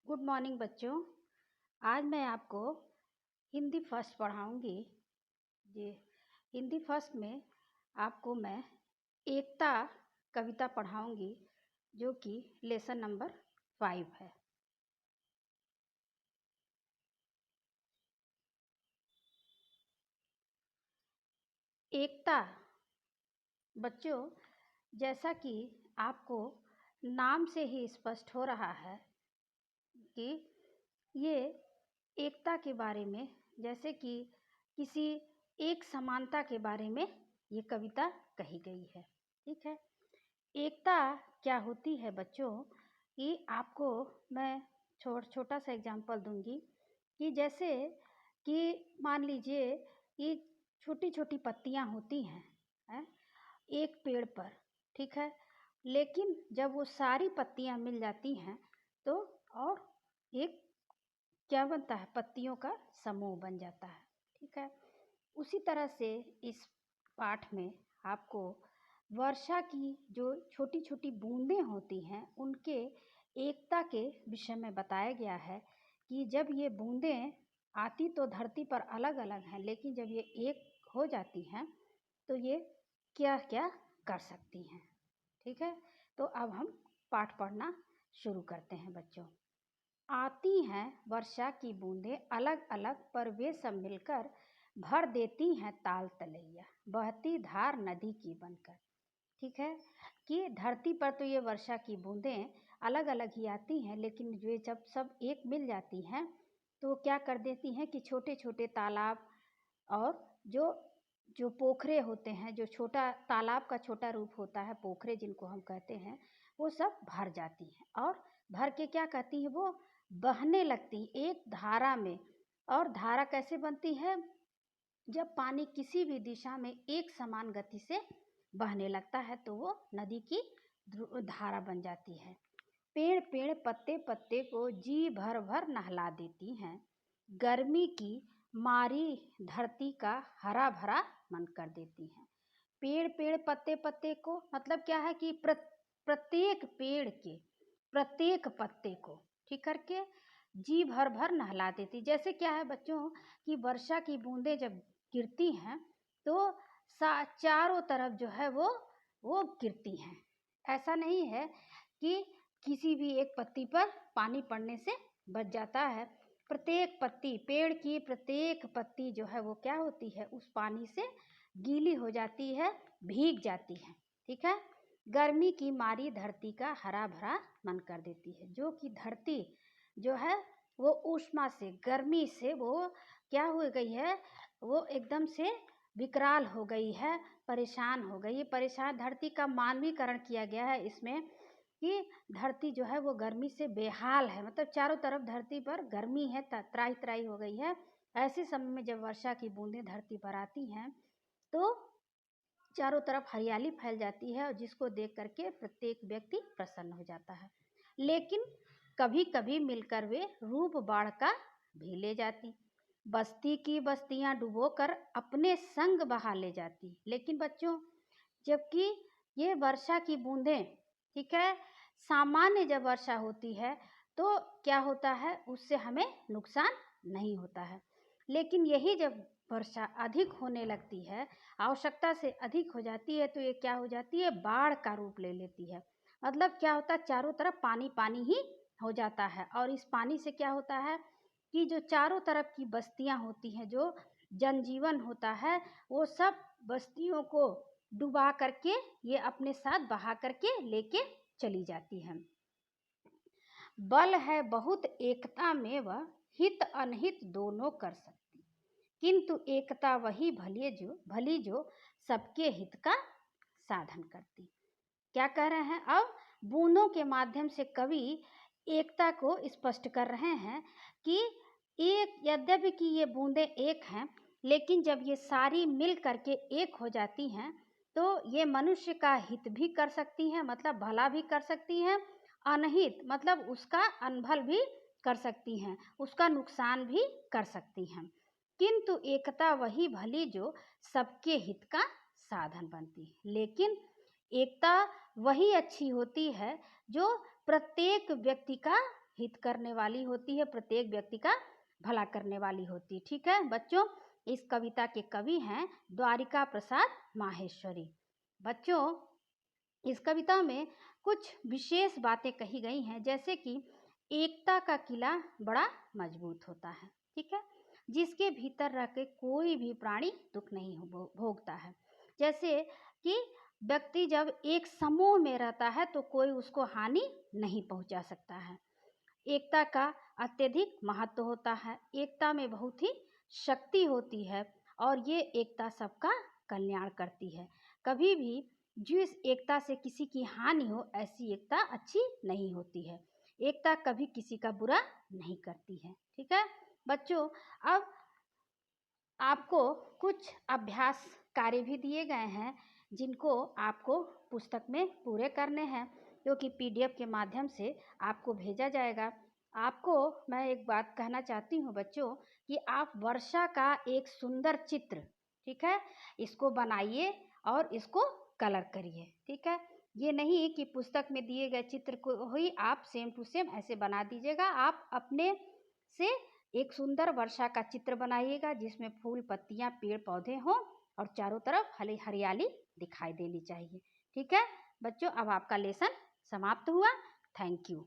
Good morning बच्चों। आज मैं आपको हिंदी फर्स्ट पढ़ाऊंगी। जी, हिंदी फर्स्ट में आपको मैं एकता कविता पढ़ाऊंगी जो कि लेसन नंबर 5 है। एकता बच्चों, जैसा कि आपको नाम से ही स्पष्ट हो रहा है कि ये एकता के बारे में, जैसे कि किसी एक समानता के बारे में ये कविता कही गई है। ठीक है, एकता क्या होती है बच्चों कि आपको मैं छोटा सा एग्जांपल दूंगी कि जैसे कि मान लीजिए कि छोटी छोटी पत्तियां होती हैं एक पेड़ पर। ठीक है, लेकिन जब वो सारी पत्तियां मिल जाती हैं तो और एक क्या बनता है, पत्तियों का समूह बन जाता है। ठीक है, उसी तरह से इस पाठ में आपको वर्षा की जो छोटी छोटी बूंदें होती हैं उनके एकता के विषय में बताया गया है कि जब ये बूंदें आती तो धरती पर अलग अलग हैं, लेकिन जब ये एक हो जाती हैं तो ये क्या क्या कर सकती हैं। ठीक है, तो अब हम पाठ पढ़ना शुरू करते हैं बच्चों। आती हैं वर्षा की बूंदें अलग अलग, पर वे सब मिलकर भर देती हैं ताल तलैया, बहती धार नदी की बनकर। ठीक है, कि धरती पर तो ये वर्षा की बूंदें अलग अलग ही आती हैं, लेकिन वे जब सब एक मिल जाती हैं तो क्या कर देती हैं कि छोटे छोटे तालाब और जो जो पोखरे होते हैं, जो छोटा तालाब का छोटा रूप होता है पोखरे जिनको हम कहते हैं, वो सब भर जाती हैं और भर के क्या कहती है, वो बहने लगती एक धारा में। और धारा कैसे बनती है, जब पानी किसी भी दिशा में एक समान गति से बहने लगता है तो वो नदी की धारा बन जाती है। पेड़ पेड़ पत्ते पत्ते को जी भर भर नहला देती हैं, गर्मी की मारी धरती का हरा भरा मन कर देती हैं। पेड़ पेड़ पत्ते पत्ते को मतलब क्या है कि प्रत्येक पेड़ के प्रत्येक पत्ते को ठीक करके जी भर भर नहला देती। जैसे क्या है बच्चों कि वर्षा की बूंदें जब गिरती हैं तो चारों तरफ जो है वो गिरती हैं। ऐसा नहीं है कि किसी भी एक पत्ती पर पानी पड़ने से बच जाता है। प्रत्येक पत्ती, पेड़ की प्रत्येक पत्ती जो है वो क्या होती है, उस पानी से गीली हो जाती है, भीग जाती है। ठीक है, गर्मी की मारी धरती का हरा भरा मन कर देती है, जो कि धरती जो है वो ऊष्मा से, गर्मी से वो क्या हो गई है, वो एकदम से विकराल हो गई है, परेशान हो गई है। परेशान धरती का मानवीकरण किया गया है इसमें कि धरती जो है वो गर्मी से बेहाल है, मतलब चारों तरफ धरती पर गर्मी है, त्राही त्राही हो गई है। ऐसे समय में जब वर्षा की बूंदें धरती पर आती हैं तो चारों तरफ हरियाली फैल जाती है और जिसको देख करके प्रत्येक व्यक्ति प्रसन्न हो जाता है। लेकिन कभी कभी मिलकर वे रूप बाढ़ का भी ले जाती, बस्ती की बस्तियां डुबोकर अपने संग बहा ले जाती। लेकिन बच्चों, जबकि ये वर्षा की बूंदें, ठीक है, सामान्य जब वर्षा होती है तो क्या होता है, उससे हमें नुकसान नहीं होता है। लेकिन यही जब वर्षा अधिक होने लगती है, आवश्यकता से अधिक हो जाती है, तो ये क्या हो जाती है, बाढ़ का रूप ले लेती है। मतलब क्या होता है, चारों तरफ पानी पानी ही हो जाता है। और इस पानी से क्या होता है कि जो चारों तरफ की बस्तियां होती हैं, जो जनजीवन होता है, वो सब बस्तियों को डुबा करके ये अपने साथ बहा करके लेके चली जाती हैं। बल है बहुत एकता में, वह हित अनहित दोनों कर सकती, किंतु एकता वही भली जो सबके हित का साधन करती। क्या कह रहे हैं, अब बूंदों के माध्यम से कवि एकता को स्पष्ट कर रहे हैं कि एक, यद्यपि कि ये बूंदें एक हैं, लेकिन जब ये सारी मिल करके एक हो जाती हैं तो ये मनुष्य का हित भी कर सकती हैं, मतलब भला भी कर सकती हैं, अनहित मतलब उसका अनभल भी कर सकती हैं, उसका नुकसान भी कर सकती हैं। किंतु एकता वही भली जो सबके हित का साधन बनती है। लेकिन एकता वही अच्छी होती है जो प्रत्येक व्यक्ति का हित करने वाली होती है, प्रत्येक व्यक्ति का भला करने वाली होती है। ठीक है बच्चों, इस कविता के कवि हैं द्वारिका प्रसाद माहेश्वरी। बच्चों, इस कविता में कुछ विशेष बातें कही गई हैं, जैसे कि एकता का किला बड़ा मजबूत होता है, ठीक है, जिसके भीतर रह के कोई भी प्राणी दुख नहीं भोगता है। जैसे कि व्यक्ति जब एक समूह में रहता है तो कोई उसको हानि नहीं पहुंचा सकता है। एकता का अत्यधिक महत्व होता है, एकता में बहुत ही शक्ति होती है और ये एकता सबका कल्याण करती है। कभी भी जिस एकता से किसी की हानि हो, ऐसी एकता अच्छी नहीं होती है। एकता कभी किसी का बुरा नहीं करती है। ठीक है बच्चों, अब आपको कुछ अभ्यास कार्य भी दिए गए हैं, जिनको आपको पुस्तक में पूरे करने हैं, जो कि PDF के माध्यम से आपको भेजा जाएगा। आपको मैं एक बात कहना चाहती हूँ बच्चों, कि आप वर्षा का एक सुंदर चित्र, ठीक है, इसको बनाइए और इसको कलर करिए। ठीक है, ये नहीं कि पुस्तक में दिए गए चित्र को ही आप सेम टू सेम ऐसे बना दीजिएगा। आप अपने से एक सुंदर वर्षा का चित्र बनाइएगा, जिसमें फूल, पत्तियां, पेड़ पौधे हों और चारों तरफ हरियाली दिखाई देनी चाहिए। ठीक है बच्चों, अब आपका लेसन समाप्त हुआ। Thank you.